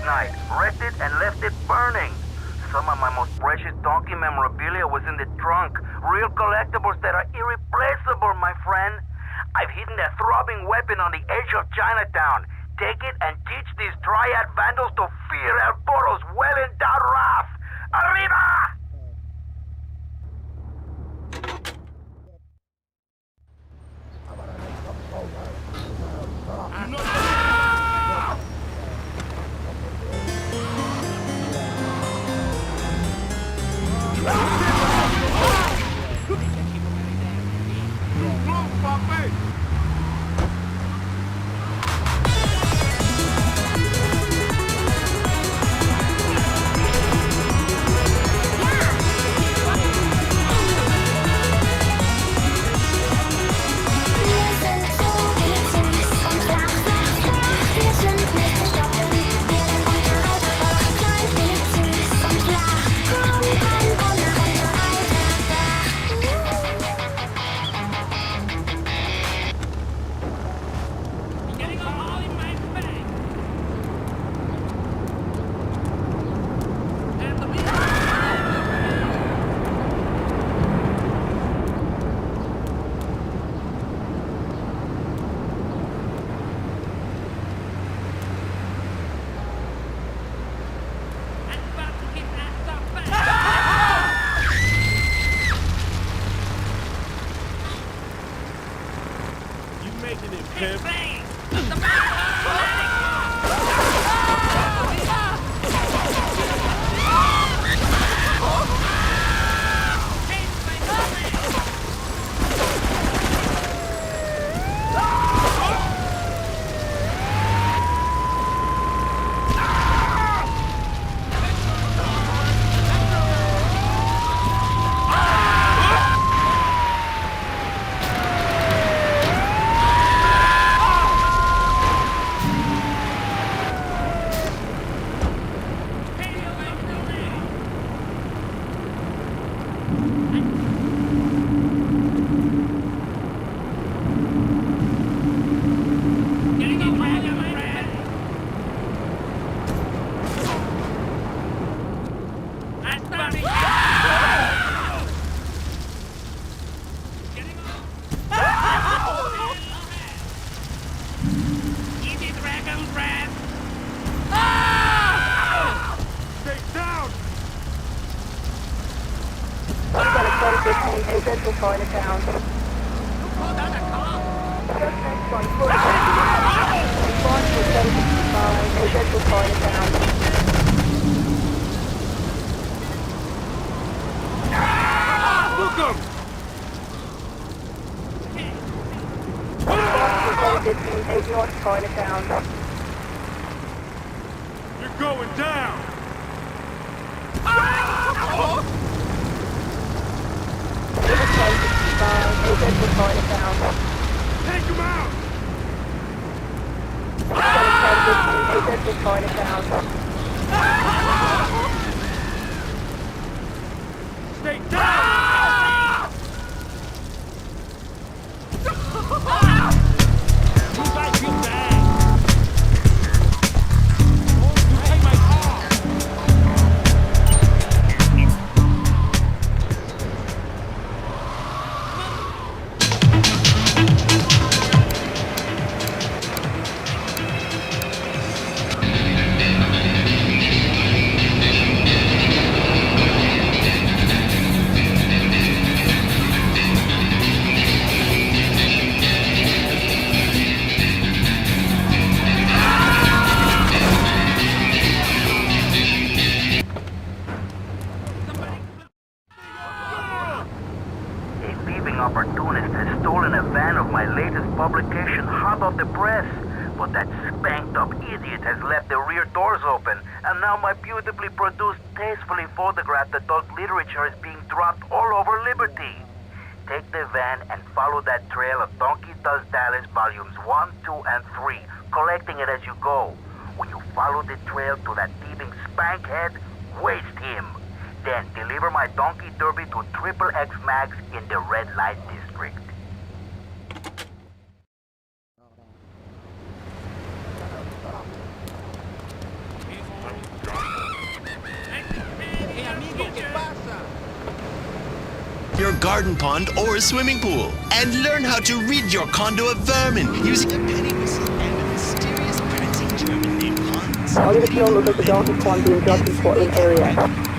last night, wrecked it and left it burning. Some of my most precious donkey memorabilia was in the trunk. Real collectibles that are irreplaceable, my friend. I've hidden a throbbing weapon on the edge of Chinatown. Take it and teach these triad vandals to fear El Burro's well-endowed wrath. Arriba! Central Chinatown. Central Chinatown. Look him! North Chinatown. You're going down! Central Chinatown. Take him out! Central Chinatown. Stay down! You guys feel bad! You take my car! Opportunist has stolen a van of my latest publication, hot off the press. But that spanked-up idiot has left the rear doors open, and now my beautifully produced, tastefully photographed adult literature is being dropped all over Liberty. Take the van and follow that trail of Donkey Does Dallas volumes 1, 2, and 3, collecting it as you go. When you follow the trail to that thieving spankhead, waste him. Then deliver my Donkey Derby to Triple X Max in the Red Light District. He's garden pond or a swimming pool. And learn how to rid your condo of vermin using a penny whistle and a mysterious prancing German named Hans. All units known look at the Dalton Pond being dropped in Portland area.